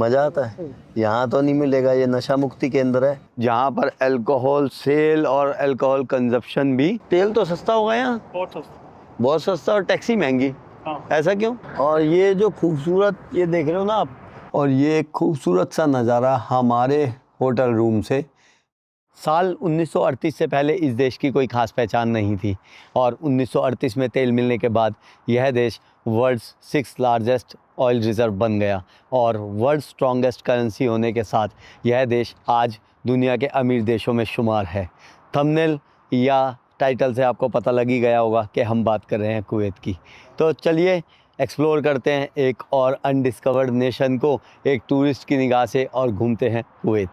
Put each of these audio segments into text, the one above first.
मज़ा आता है। यहाँ तो नहीं मिलेगा, ये नशा मुक्ति केंद्र है जहाँ पर अल्कोहल सेल और अल्कोहल कंजप्शन भी। तेल तो सस्ता होगा यहाँ, बहुत सस्ता, और टैक्सी महंगी। हाँ। ऐसा क्यों? और ये जो खूबसूरत ये देख रहे हो ना आप, और ये खूबसूरत सा नज़ारा हमारे होटल रूम से। साल 1938 से पहले इस देश की कोई ख़ास पहचान नहीं थी, और 1938 में तेल मिलने के बाद यह देश world's 6th largest oil reserve बन गया, और वर्ल्ड स्ट्रॉन्गेस्ट करेंसी होने के साथ यह देश आज दुनिया के अमीर देशों में शुमार है। थंबनेल या टाइटल से आपको पता लग ही गया होगा कि हम बात कर रहे हैं कुवैत की। तो चलिए एक्सप्लोर करते हैं एक और अनडिस्कवर्ड नेशन को एक टूरिस्ट की निगाह से, और घूमते हैं कुवैत।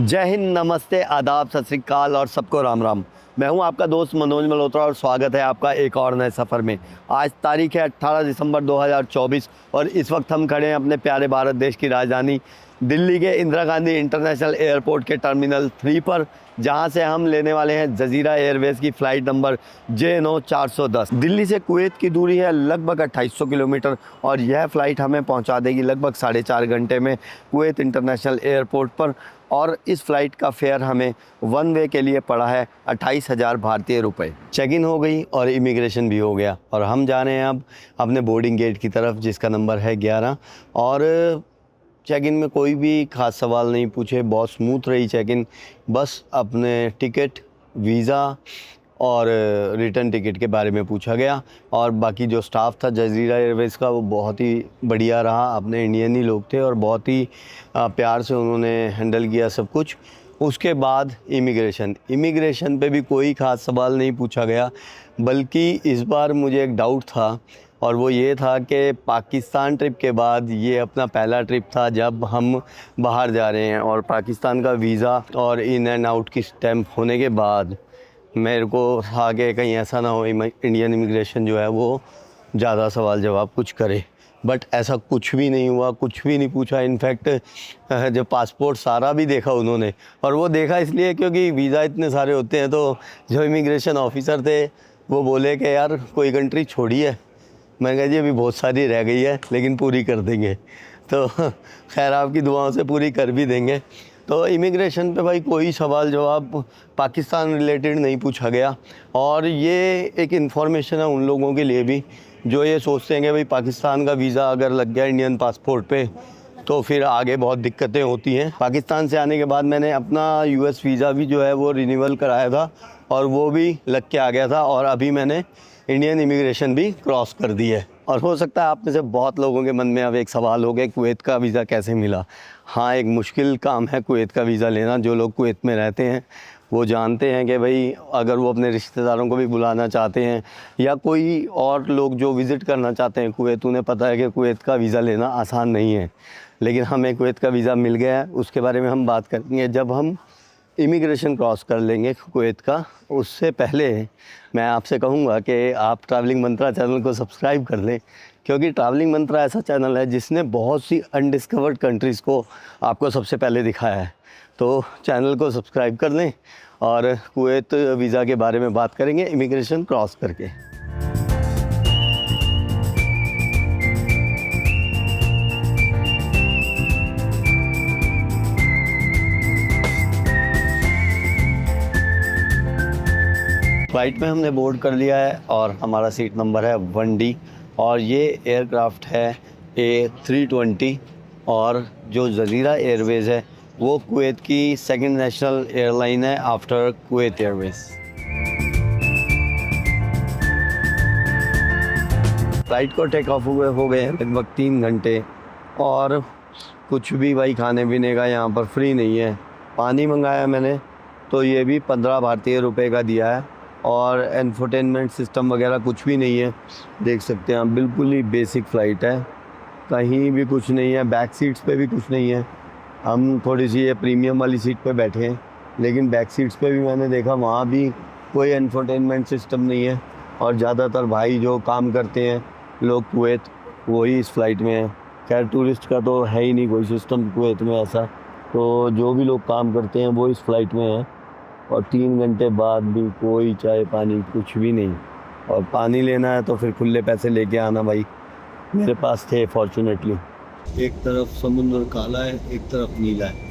जय हिंद, नमस्ते, आदाब, सत श्री अकाल और सबको राम राम। मैं हूं आपका दोस्त मनोज मल्होत्रा और स्वागत है आपका एक और नए सफ़र में। आज तारीख है 18 दिसंबर 2024 और इस वक्त हम खड़े हैं अपने प्यारे भारत देश की राजधानी दिल्ली के इंदिरा गांधी इंटरनेशनल एयरपोर्ट के टर्मिनल 3 पर, जहां से हम लेने वाले हैं जजीरा एयरवेज़ की फ़्लाइट नंबर JNO 410। दिल्ली से कुवैत की दूरी है लगभग 2800 किलोमीटर, और यह फ़्लाइट हमें पहुंचा देगी लगभग 4.5 घंटे में कुवैत इंटरनेशनल एयरपोर्ट पर। और इस फ़्लाइट का फेयर हमें वन वे के लिए पड़ा है 28,000 भारतीय रुपये। चेक इन हो गई और इमिग्रेशन भी हो गया, और हम जा रहे हैं अब अपने बोर्डिंग गेट की तरफ, जिसका नंबर है 11। और चेक इन में कोई भी ख़ास सवाल नहीं पूछे, बहुत स्मूथ रही चेक इन। बस अपने टिकट, वीज़ा और रिटर्न टिकट के बारे में पूछा गया, और बाकी जो स्टाफ था जजीरा एयरवेज़ का वो बहुत ही बढ़िया रहा। अपने इंडियन ही लोग थे और बहुत ही प्यार से उन्होंने हैंडल किया सब कुछ। उसके बाद इमिग्रेशन पे भी कोई ख़ास सवाल नहीं पूछा गया, बल्कि इस बार मुझे एक डाउट था, और वो ये था कि पाकिस्तान ट्रिप के बाद ये अपना पहला ट्रिप था जब हम बाहर जा रहे हैं, और पाकिस्तान का वीज़ा और इन एंड आउट की स्टैम्प होने के बाद मेरे को आगे कहीं ऐसा ना हो इंडियन इमिग्रेशन जो है वो ज़्यादा सवाल जवाब कुछ करे। बट ऐसा कुछ भी नहीं हुआ, कुछ भी नहीं पूछा। इनफैक्ट जो पासपोर्ट सारा भी देखा उन्होंने, और वो देखा इसलिए क्योंकि वीज़ा इतने सारे होते हैं, तो जो इमिग्रेशन ऑफिसर थे वो बोले कि यार कोई कंट्री छोड़ी है। मैंने कहा जी अभी बहुत सारी रह गई है लेकिन पूरी कर देंगे, तो खैर आपकी दुआओं से पूरी कर भी देंगे। तो इमिग्रेशन पे भाई कोई सवाल जवाब पाकिस्तान रिलेटेड नहीं पूछा गया, और ये एक इन्फॉर्मेशन है उन लोगों के लिए भी जो ये सोचते हैं कि भाई पाकिस्तान का वीज़ा अगर लग गया इंडियन पासपोर्ट पे तो फिर आगे बहुत दिक्कतें होती हैं। पाकिस्तान से आने के बाद मैंने अपना US वीज़ा भी जो है वो रिन्यूअल कराया था, और वो भी लग के आ गया था, और अभी मैंने इंडियन इमिग्रेशन भी क्रॉस कर दी है। और हो सकता है आप में से बहुत लोगों के मन में अब एक सवाल हो गया, कुवैत का वीज़ा कैसे मिला। हाँ, एक मुश्किल काम है कुवैत का वीज़ा लेना। जो लोग कुवैत में रहते हैं वो जानते हैं कि भाई अगर वो अपने रिश्तेदारों को भी बुलाना चाहते हैं या कोई और लोग जो विज़िट करना चाहते हैं कुवैत, उन्हें पता है कि कुवैत का वीज़ा लेना आसान नहीं है। लेकिन हमें कुवैत का वीज़ा मिल गया है, उसके बारे में हम बात करेंगे जब हम इमिग्रेशन क्रॉस कर लेंगे कुवैत का। उससे पहले मैं आपसे कहूँगा कि आप ट्रैवलिंग मंत्रा चैनल को सब्सक्राइब कर लें, क्योंकि ट्रैवलिंग मंत्रा ऐसा चैनल है जिसने बहुत सी अनडिस्कवर्ड कंट्रीज़ को आपको सबसे पहले दिखाया है। तो चैनल को सब्सक्राइब कर लें, और कुवैत वीज़ा के बारे में बात करेंगे इमिग्रेशन क्रॉस करके। फ़्लाइट में हमने बोर्ड कर लिया है, और हमारा सीट नंबर है 1D, और ये एयरक्राफ्ट है A320, और जो जजीरा एयरवेज़ है वो कुवैत की सेकंड नेशनल एयरलाइन है आफ्टर कुवैत एयरवेज़। फ़्लाइट को टेक ऑफ हुए हो गए हैं लगभग 3 घंटे, और कुछ भी भाई खाने पीने का यहाँ पर फ्री नहीं है। पानी मंगाया मैंने तो ये भी 15 भारतीय रुपये का दिया है, और इंफोटेनमेंट सिस्टम वगैरह कुछ भी नहीं है। देख सकते हैं आप, बिल्कुल ही बेसिक फ़्लाइट है, कहीं भी कुछ नहीं है। बैक सीट्स पे भी कुछ नहीं है। हम थोड़ी सी ये प्रीमियम वाली सीट पे बैठे हैं, लेकिन बैक सीट्स पे भी मैंने देखा वहाँ भी कोई इंफोटेनमेंट सिस्टम नहीं है, और ज़्यादातर भाई जो काम करते हैं लोग कुवैत वही इस फ़्लाइट में है। खैर टूरिस्ट का तो है ही नहीं कोई सिस्टम कुवैत में ऐसा, तो जो भी लोग काम करते हैं वो इस फ्लाइट में हैं, और 3 घंटे बाद भी कोई चाय पानी कुछ भी नहीं। और पानी लेना है तो फिर खुले पैसे लेके आना भाई, मेरे पास थे फॉर्चुनेटली। एक तरफ समुद्र काला है, एक तरफ नीला है।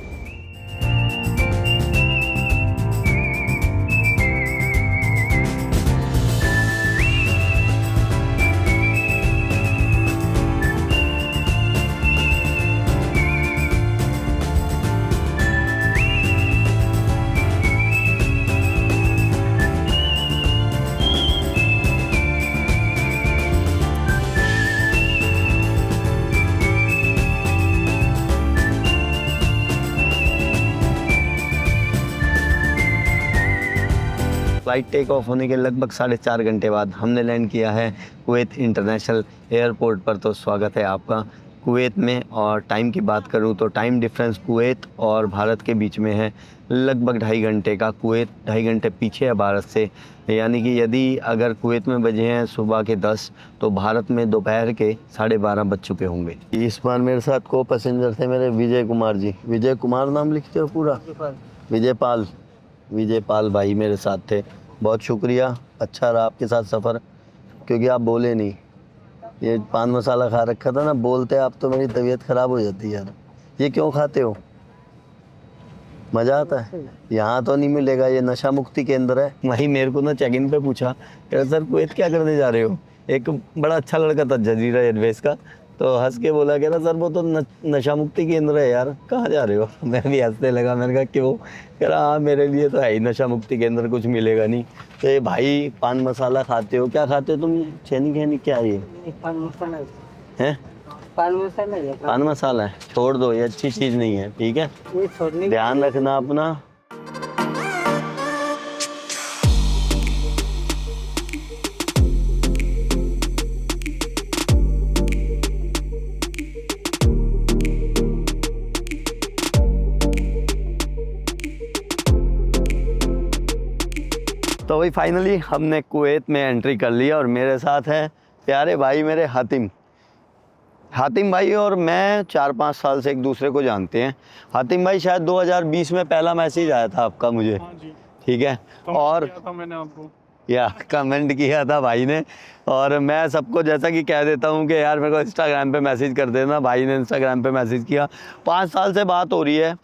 फ्लाइट टेक ऑफ होने के लगभग 4.5 घंटे बाद हमने लैंड किया है कुवैत इंटरनेशनल एयरपोर्ट पर। तो स्वागत है आपका कुवैत में। और टाइम की बात करूं तो टाइम डिफरेंस कुवैत और भारत के बीच में है लगभग 2.5 घंटे का। कुवैत 2.5 घंटे पीछे है भारत से, यानी कि यदि अगर कुवैत में बजे हैं सुबह के 10 तो भारत में दोपहर के 12:30 बज चुके होंगे। इस बार मेरे साथ को पैसेंजर थे मेरे विजय कुमार जी। विजय कुमार नाम लिखते हो पूरा? विजय पाल भाई मेरे साथ थे। बहुत शुक्रिया, अच्छा रहा आपके साथ सफ़र, क्योंकि आप बोले नहीं। ये पान मसाला खा रखा था ना, बोलते आप तो मेरी तबीयत ख़राब हो जाती है यार। ये क्यों खाते हो? मज़ा आता है? यहाँ तो नहीं मिलेगा, ये नशा मुक्ति केंद्र है। वहीं मेरे को ना चेक इन पे पूछा, कह सर कुवैत क्या करने जा रहे हो? एक बड़ा अच्छा लड़का था जजीरा एयरवेज़ का, तो हंस के बोला, कह रहा सर वो तो नशा मुक्ति केंद्र है यार, कहाँ जा रहे हो? मैं भी हंसने लगा, मैंने कहा क्यों? कह रहा हाँ मेरे लिए तो है ही नशा मुक्ति केंद्र, कुछ मिलेगा नहीं। तो ये भाई पान मसाला खाते हो? क्या खाते हो तुम? छेनी खेनी क्या है ये? पान मसाला हैं? पान मसाला है, छोड़ दो, ये अच्छी चीज़ नहीं है, ठीक है? ये छोड़ने ध्यान रखना अपना। तो भाई फाइनली हमने कुवैत में एंट्री कर लिया, और मेरे साथ हैं प्यारे भाई मेरे हातिम भाई और मैं 4-5 साल से एक दूसरे को जानते हैं। हातिम भाई शायद 2020 में पहला मैसेज आया था आपका मुझे। हाँ जी, ठीक है, और किया था मैंने आपको। या कमेंट किया था भाई ने। और मैं सबको जैसा कि कह देता हूँ कि यार मेरे को इंस्टाग्राम पे मैसेज कर देना, भाई ने इंस्टाग्राम पे मैसेज किया। 5 साल से बात हो रही है,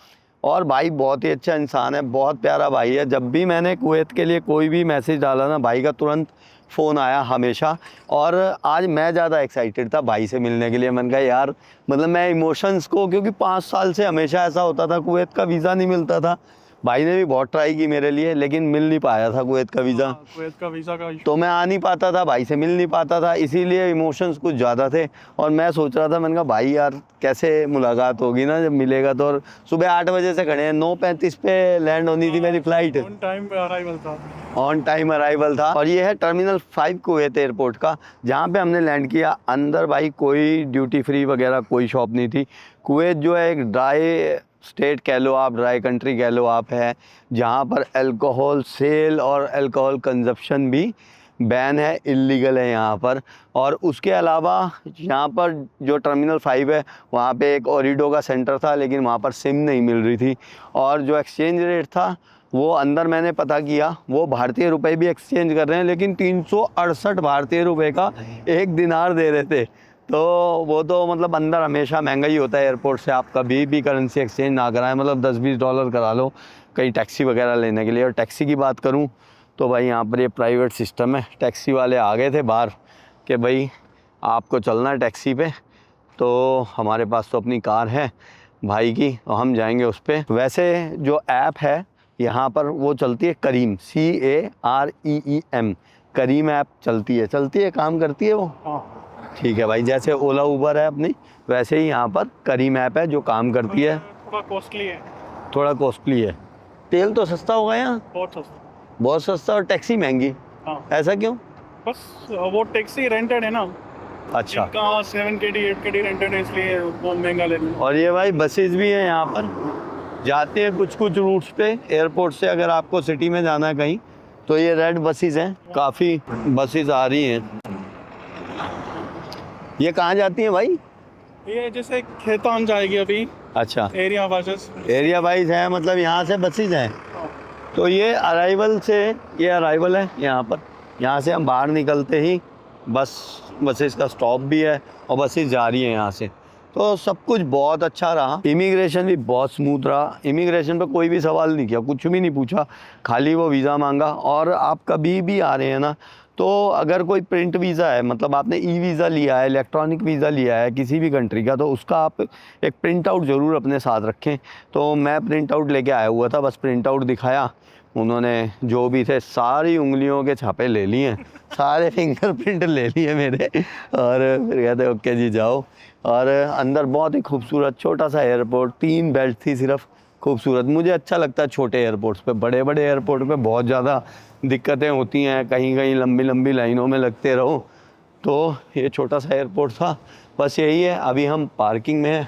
और भाई बहुत ही अच्छा इंसान है, बहुत प्यारा भाई है। जब भी मैंने कुवैत के लिए कोई भी मैसेज डाला ना, भाई का तुरंत फ़ोन आया हमेशा। और आज मैं ज़्यादा एक्साइटेड था भाई से मिलने के लिए। मैंने कहा यार, मतलब मैं इमोशंस को, क्योंकि 5 साल से हमेशा ऐसा होता था कुवैत का वीज़ा नहीं मिलता था। भाई ने भी बहुत ट्राई की मेरे लिए, लेकिन मिल नहीं पाया था कुवैत का वीज़ा। कुवैत का वीज़ा का तो मैं आ नहीं पाता था, भाई से मिल नहीं पाता था, इसीलिए इमोशंस कुछ ज़्यादा थे। और मैं सोच रहा था, मैंने कहा भाई यार कैसे मुलाकात होगी ना जब मिलेगा तो। और सुबह 8 बजे से खड़े हैं, 9:35 पे लैंड होनी थी मेरी फ़्लाइट। ऑन टाइम अराइवल था। ऑन टाइम अराइवल था। और ये है टर्मिनल 5 कुवैत एयरपोर्ट का, जहाँ पे हमने लैंड किया। अंदर भाई कोई ड्यूटी फ्री वगैरह कोई शॉप नहीं थी। कुवैत जो है एक ड्राई स्टेट कह लो आप, ड्राई कंट्री कह लो आप, है जहाँ पर अल्कोहल सेल और अल्कोहल कंजप्शन भी बैन है, इल्लीगल है यहाँ पर। और उसके अलावा यहाँ पर जो टर्मिनल 5 है वहाँ पे एक ओरिडो का सेंटर था, लेकिन वहाँ पर सिम नहीं मिल रही थी। और जो एक्सचेंज रेट था वो अंदर मैंने पता किया, वो भारतीय रुपए भी एक्सचेंज कर रहे हैं, लेकिन 368 भारतीय रुपए का 1 दिनार दे रहे थे। तो वो तो मतलब अंदर हमेशा महंगा ही होता है एयरपोर्ट से। आप कभी भी करेंसी एक्सचेंज ना कराएं, मतलब 10-20 डॉलर करा लो कहीं टैक्सी वगैरह लेने के लिए। और टैक्सी की बात करूं तो भाई यहाँ पर ये प्राइवेट सिस्टम है। टैक्सी वाले आ गए थे बाहर कि भाई आपको चलना है टैक्सी पे, तो हमारे पास तो अपनी कार है भाई की, और हम जाएंगे उस पर। वैसे जो ऐप है यहाँ पर वो चलती है करीम, CAREEM, करीम ऐप चलती है, काम करती है वो। ठीक है भाई, जैसे ओला उबर है अपनी, वैसे ही यहाँ पर करीम ऐप है जो काम करती है। थोड़ा कॉस्टली है। तेल तो सस्ता होगा यहाँ? बहुत सस्ता। और टैक्सी महंगी। ऐसा क्यों? बस वो टैक्सी रेंटेड है ना। अच्छा, 7 KD 8 KD रेंटेड है, इसलिए वो महंगा लेते हैं। और ये भाई बसेस भी हैं यहाँ पर, जाते हैं कुछ रूट्स पे एयरपोर्ट से। अगर आपको सिटी में जाना है कहीं तो ये रेड बसेस हैं, काफ़ी बसेस आ रही हैं। ये कहाँ जाती हैं भाई? ये जैसे खेतान जाएगी अभी, अच्छा, एरिया बसेस। एरिया वाइज है, मतलब यहाँ से बसेज हैं। तो ये अराइवल से, ये अराइवल है यहाँ पर, यहाँ से हम बाहर निकलते ही बसेस का स्टॉप भी है और बसेस जा रही हैं यहाँ से। तो सब कुछ बहुत अच्छा रहा। इमिग्रेशन भी बहुत स्मूथ रहा। इमिग्रेशन पे कोई भी सवाल नहीं किया, कुछ भी नहीं पूछा, खाली वो वीज़ा मांगा। और आप कभी भी आ रहे हैं ना, तो अगर कोई प्रिंट वीज़ा है, मतलब आपने ई वीज़ा लिया है, इलेक्ट्रॉनिक वीज़ा लिया है किसी भी कंट्री का, तो उसका आप एक प्रिंट आउट ज़रूर अपने साथ रखें। तो मैं प्रिंट आउट लेके आया हुआ था, बस प्रिंट आउट दिखाया, उन्होंने जो भी थे सारी उंगलियों के छापे ले लिए, सारे फिंगरप्रिंट ले लिए मेरे, और फिर कहते ओके जी जाओ। और अंदर बहुत ही खूबसूरत छोटा सा एयरपोर्ट, 3 बेल्ट थी सिर्फ, खूबसूरत। मुझे अच्छा लगता है छोटे एयरपोर्ट्स पे, बड़े बड़े एयरपोर्ट पे बहुत ज़्यादा दिक्कतें होती हैं, कहीं कहीं लंबी लंबी लाइनों में लगते रहो। तो ये छोटा सा एयरपोर्ट था, बस यही है। अभी हम पार्किंग में हैं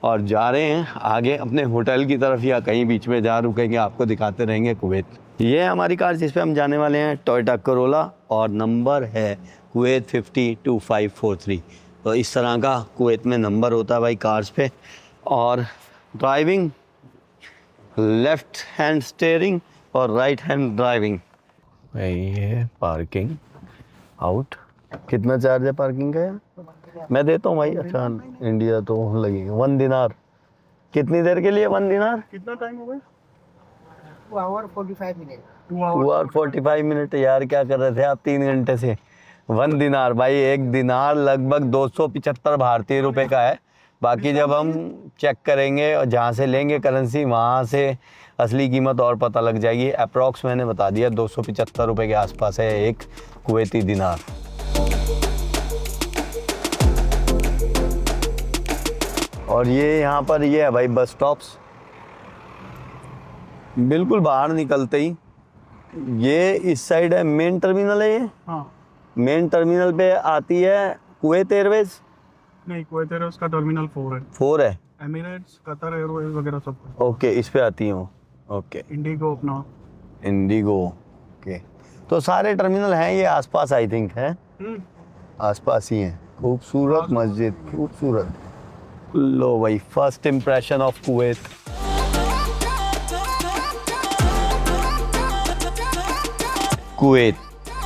और जा रहे हैं आगे अपने होटल की तरफ, या कहीं बीच में जा रुकेंगे, आपको दिखाते रहेंगे कुवैत। ये है हमारी कार जिस पे हम जाने वाले हैं, टोयोटा करोला, और नंबर है कुवैत 502543। तो इस तरह का कुवैत में नंबर होता है भाई कार्स पे। और ड्राइविंग, लेफ्ट हैंड स्टीयरिंग और राइट हैंड ड्राइविंग। ये पार्किंग आउट। कितना चार्ज है पार्किंग का यार? मैं देता हूँ भाई। अच्छा, इंडिया तो लगेगा 1 दिनार। कितनी देर के लिए 1 दिनार? कितना टाइम हो गया? 2 hour 45 minutes. 2 2 और 45 मिनट। यार क्या कर रहे थे आप 3 घंटे से? 1 दिनार भाई, 1 दिनार लगभग 275 भारतीय रुपए का है। बाकी जब हम चेक करेंगे और जहाँ से लेंगे करेंसी, वहाँ से असली कीमत और पता लग जाएगी। अप्रॉक्स मैंने बता दिया 275 रुपए के आसपास है एक कुवैती दिनार। और ये यहाँ पर ये है भाई बस स्टॉप्स, बिल्कुल बाहर निकलते ही। ये इस साइड है मेन टर्मिनल है। ये हाँ, मेन टर्मिनल पे आती है कुवैत एयरवेज। नहीं कुवैत एयरवेज का टर्मिनल 4 है। 4 है। एमिरेट्स, कतर एयरवेज वगैरह सब। ओके, इस पे आती हूँ। ओके, इंडिगो अपना। इंडिगो। ओके, तो सारे टर्मिनल हैं ये आसपास, आई थिंक है आसपास ही हैं। खूबसूरत मस्जिद, खूबसूरत। लो भाई, first impression of Kuwait. Kuwait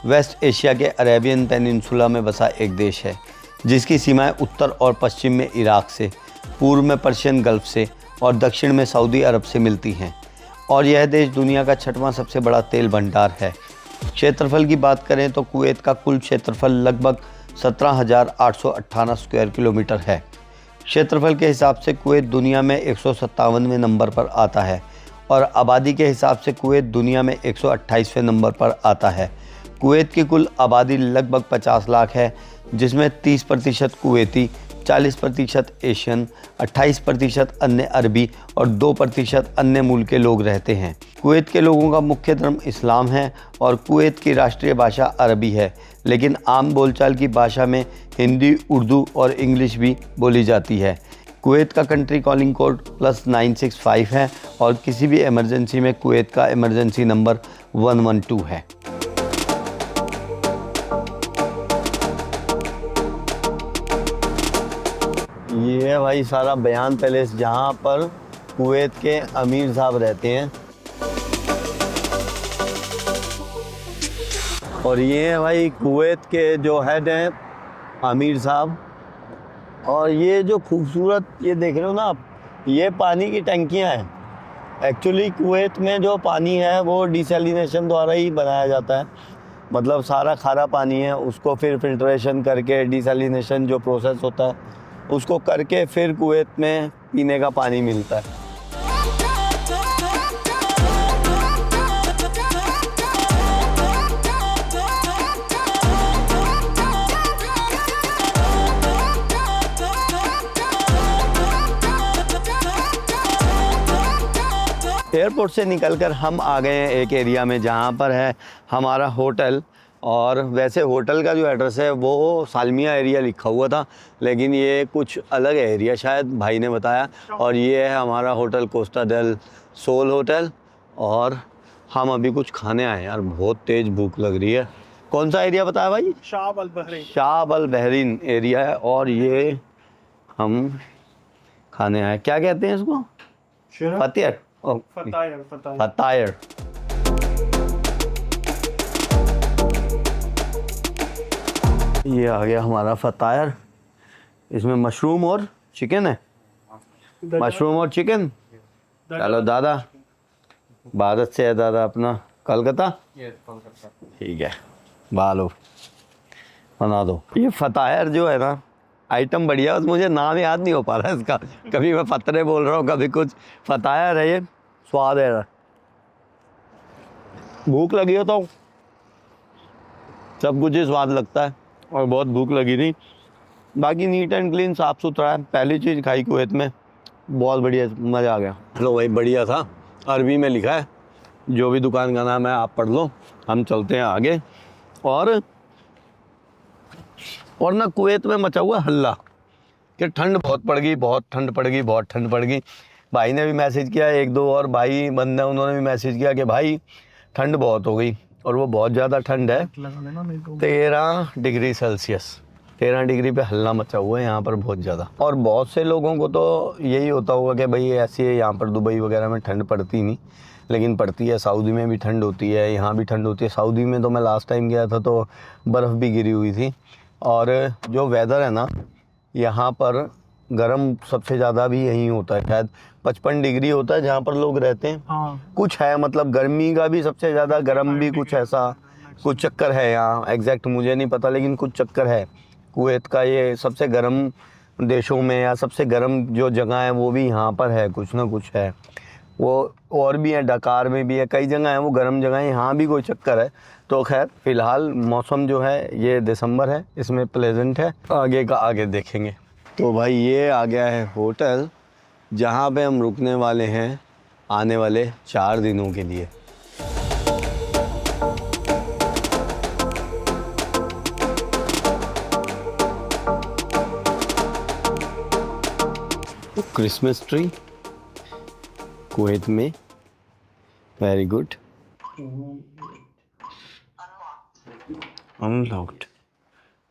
west Asia के अरेबियन पेनिनसुला में बसा एक देश है, जिसकी सीमाएं उत्तर और पश्चिम में इराक से, पूर्व में पर्शियन गल्फ से और दक्षिण में सऊदी अरब से मिलती हैं। और यह देश दुनिया का 6वां सबसे बड़ा तेल भंडार है। क्षेत्रफल की बात करें तो कुवैत का कुल क्षेत्रफल लगभग 17,818 स्क्वायर किलोमीटर है। क्षेत्रफल के हिसाब से कुवैत दुनिया में 157वें नंबर पर आता है और आबादी के हिसाब से कुवैत दुनिया में 128वें नंबर पर आता है। कुवैत की कुल आबादी लगभग 50 लाख है, जिसमें 30% कुवैती, 40% एशियन, 28% अन्य अरबी और 2% अन्य मूल के लोग रहते हैं। कुवैत के लोगों का मुख्य धर्म इस्लाम है और कुवैत की राष्ट्रीय भाषा अरबी है, लेकिन आम बोलचाल की भाषा में हिंदी, उर्दू और इंग्लिश भी बोली जाती है। कुवैत का कंट्री कॉलिंग कोड +965 है और किसी भी इमरजेंसी में कुवैत का इमरजेंसी नंबर 112 है। ये है भाई सारा बयान पैलेस, जहाँ पर कुवैत के अमीर साहब रहते हैं। और ये है भाई कुवैत के जो हेड हैं आमिर साहब। और ये जो खूबसूरत ये देख रहे हो ना आप, ये पानी की टंकियां हैं। एक्चुअली कुवैत में जो पानी है वो डिसैलिनेशन द्वारा ही बनाया जाता है, मतलब सारा खारा पानी है, उसको फिर फिल्ट्रेशन करके डिसैलिनेशन जो प्रोसेस होता है उसको करके फिर कुवैत में पीने का पानी मिलता है। एयरपोर्ट से निकलकर हम आ गए हैं एक एरिया में जहाँ पर है हमारा होटल। और वैसे होटल का जो एड्रेस है वो सालमिया एरिया लिखा हुआ था, लेकिन ये कुछ अलग एरिया शायद भाई ने बताया। और ये है हमारा hotel Costa del Sol hotel. और हम अभी कुछ खाने आए हैं यार, बहुत तेज़ भूख लग रही है। कौन सा एरिया बताया भाई? शाब अल बहरीन। शाब अल बहरीन एरिया है। और ये हम खाने आए। क्या कहते हैं इसको? फतियर। फतायर फतायर। फतायर। ये आ गया हमारा फतायर। इसमें मशरूम और चिकन है। मशरूम और चिकन। चलो दादा, भारत से है दादा अपना, कलकत्ता। ठीक है, बालो बना दो। ये फतायर जो है ना, आइटम बढ़िया, बस मुझे नाम याद नहीं हो पा रहा है इसका। कभी मैं फतरे बोल रहा हूँ, कभी कुछ। फतायर है ये, स्वाद है। भूख लगी हो तो सब कुछ ही स्वाद लगता है, और बहुत भूख लगी थी। बाकी नीट एंड क्लीन, साफ़ सुथरा है। पहली चीज़ खाई कुवैत में, बहुत बढ़िया, मज़ा आ गया। लो भाई, बढ़िया था। अरबी में लिखा है, जो भी दुकान का नाम है आप पढ़ लो। हम चलते हैं आगे। और ना कुवैत में मचा हुआ हल्ला कि ठंड बहुत पड़ गई, बहुत ठंड पड़ गई, बहुत ठंड पड़ गई। भाई ने भी मैसेज किया, एक दो और भाई बंदे उन्होंने भी मैसेज किया कि भाई ठंड बहुत हो गई। और वो बहुत ज़्यादा ठंड है, 13 डिग्री सेल्सियस, 13 डिग्री पे हल्ला मचा हुआ है यहाँ पर बहुत ज़्यादा। और बहुत से लोगों को तो यही होता होगा कि भाई ऐसी है यहाँ पर, दुबई वगैरह में ठंड पड़ती नहीं, लेकिन पड़ती है। सऊदी में भी ठंड होती है, यहाँ भी ठंड होती है। सऊदी में तो मैं लास्ट टाइम गया था तो बर्फ़ भी गिरी हुई थी। और जो वेदर है ना यहाँ पर, गर्म सबसे ज़्यादा भी यहीं होता है, शायद 55 डिग्री होता है जहाँ पर लोग रहते हैं। कुछ है, मतलब गर्मी का भी सबसे ज़्यादा, गर्म भी कुछ ऐसा कुछ चक्कर है यहाँ। एग्जैक्ट मुझे नहीं पता, लेकिन कुछ चक्कर है। कुवैत का ये सबसे गर्म देशों में, या सबसे गर्म जो जगह है वो भी यहाँ पर है, कुछ ना कुछ है। वो और भी है, डकार में भी है, कई जगह है वो गर्म जगह है, यहाँ भी कोई चक्कर है। तो खैर फ़िलहाल मौसम जो है ये दिसंबर है, इसमें प्लेजेंट है। आगे का आगे देखेंगे। तो भाई ये आ गया है होटल, जहाँ पे हम रुकने वाले हैं आने वाले 4 दिनों के लिए। क्रिसमस ट्री कुवैत में, वेरी गुड। अनलॉक्ड,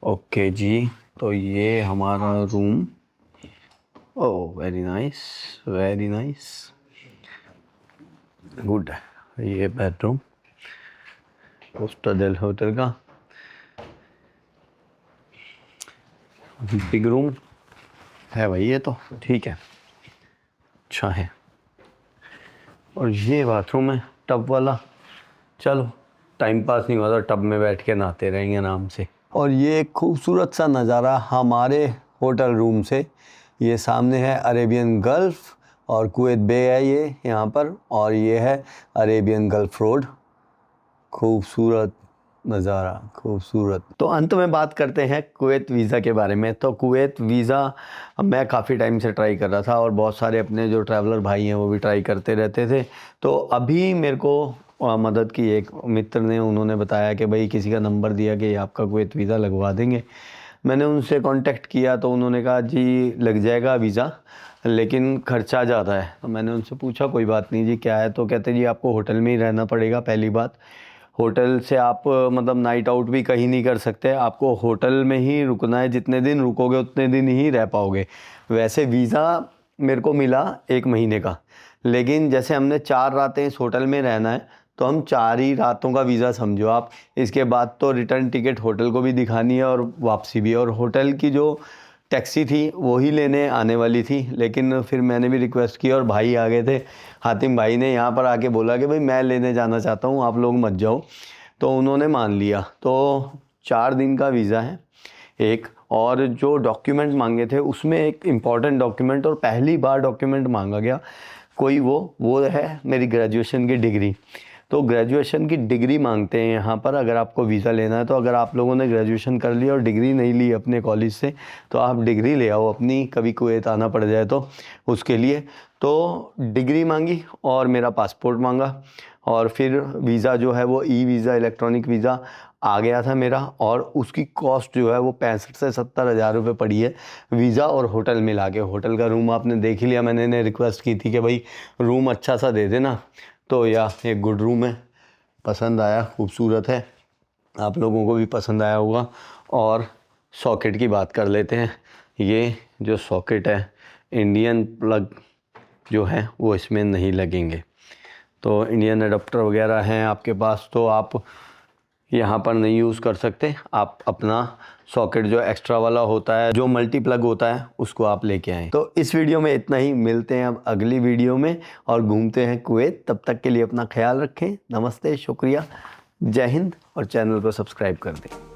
ओके जी। तो ये हमारा room, oh very nice, very nice, good. ये बेडरूम कोस्टा डेल होटल का, बिग रूम है भाई, ये तो ठीक है, अच्छा है। और ये बाथरूम है टब वाला। चलो टाइम पास नहीं हुआ तो टब में बैठ के नहाते रहेंगे आराम से। और ये एक खूबसूरत सा नज़ारा हमारे होटल रूम से, ये सामने है अरेबियन गल्फ़ और कुवैत बे है ये यहाँ पर, और ये है अरेबियन गल्फ़ रोड। खूबसूरत नज़ारा, खूबसूरत। तो अंत में बात करते हैं कुवैत वीज़ा के बारे में। तो कुवैत वीज़ा मैं काफ़ी टाइम से ट्राई कर रहा था, और बहुत सारे अपने जो ट्रैवलर भाई हैं वो भी ट्राई करते रहते थे। तो अभी मेरे को मदद की एक मित्र ने, उन्होंने बताया कि भाई किसी का नंबर दिया कि आपका कुवैत वीज़ा लगवा देंगे। मैंने उनसे कांटेक्ट किया तो उन्होंने कहा जी लग जाएगा वीज़ा, लेकिन ख़र्चा ज़्यादा है। तो मैंने उनसे पूछा कोई बात नहीं जी क्या है, तो कहते जी आपको होटल में ही रहना पड़ेगा। पहली बात, होटल से आप मतलब नाइट आउट भी कहीं नहीं कर सकते, आपको होटल में ही रुकना है। जितने दिन रुकोगे उतने दिन ही रह पाओगे। वैसे वीज़ा मेरे को मिला 1 महीने का, लेकिन जैसे हमने 4 रातें इस होटल में रहना है तो हम 4 ही रातों का वीज़ा समझो आप। इसके बाद तो रिटर्न टिकट होटल को भी दिखानी है और वापसी भी। और होटल की जो टैक्सी थी वो ही लेने आने वाली थी, लेकिन फिर मैंने भी रिक्वेस्ट की और भाई आ गए थे। हातिम भाई ने यहाँ पर आके बोला कि भाई मैं लेने जाना चाहता हूँ, आप लोग मत जाओ। तो उन्होंने मान लिया। तो 4 दिन का वीज़ा है एक। और जो डॉक्यूमेंट मांगे थे उसमें एक इम्पॉर्टेंट डॉक्यूमेंट, और पहली बार डॉक्यूमेंट मांगा गया कोई, वो है मेरी ग्रेजुएशन की डिग्री। तो ग्रेजुएशन की डिग्री मांगते हैं यहाँ पर अगर आपको वीज़ा लेना है। तो अगर आप लोगों ने ग्रेजुएशन कर लिया और डिग्री नहीं ली अपने कॉलेज से, तो आप डिग्री ले आओ अपनी, कभी कुवैत आना पड़ जाए तो उसके लिए। तो डिग्री मांगी और मेरा पासपोर्ट मांगा, और फिर वीज़ा जो है वो ई वीज़ा, इलेक्ट्रॉनिक वीज़ा आ गया था मेरा। और उसकी कॉस्ट जो है वो 65 से 70 हज़ार रुपये पड़ी है, वीज़ा और होटल मिला के। होटल का रूम आपने देख ही लिया, मैंने रिक्वेस्ट की थी कि भाई रूम अच्छा सा दे देना। तो एक गुड रूम है, पसंद आया, खूबसूरत है, आप लोगों को भी पसंद आया होगा। और सॉकेट की बात कर लेते हैं। ये जो सॉकेट है इंडियन प्लग जो है वो इसमें नहीं लगेंगे। तो इंडियन अडाप्टर वगैरह हैं आपके पास तो आप यहाँ पर नहीं यूज़ कर सकते। आप अपना सॉकेट जो एक्स्ट्रा वाला होता है, जो मल्टी प्लग होता है, उसको आप लेके आएँ। तो इस वीडियो में इतना ही, मिलते हैं अब अगली वीडियो में और घूमते हैं कुवैत। तब तक के लिए अपना ख्याल रखें। नमस्ते, शुक्रिया, जय हिंद और चैनल को सब्सक्राइब कर दें।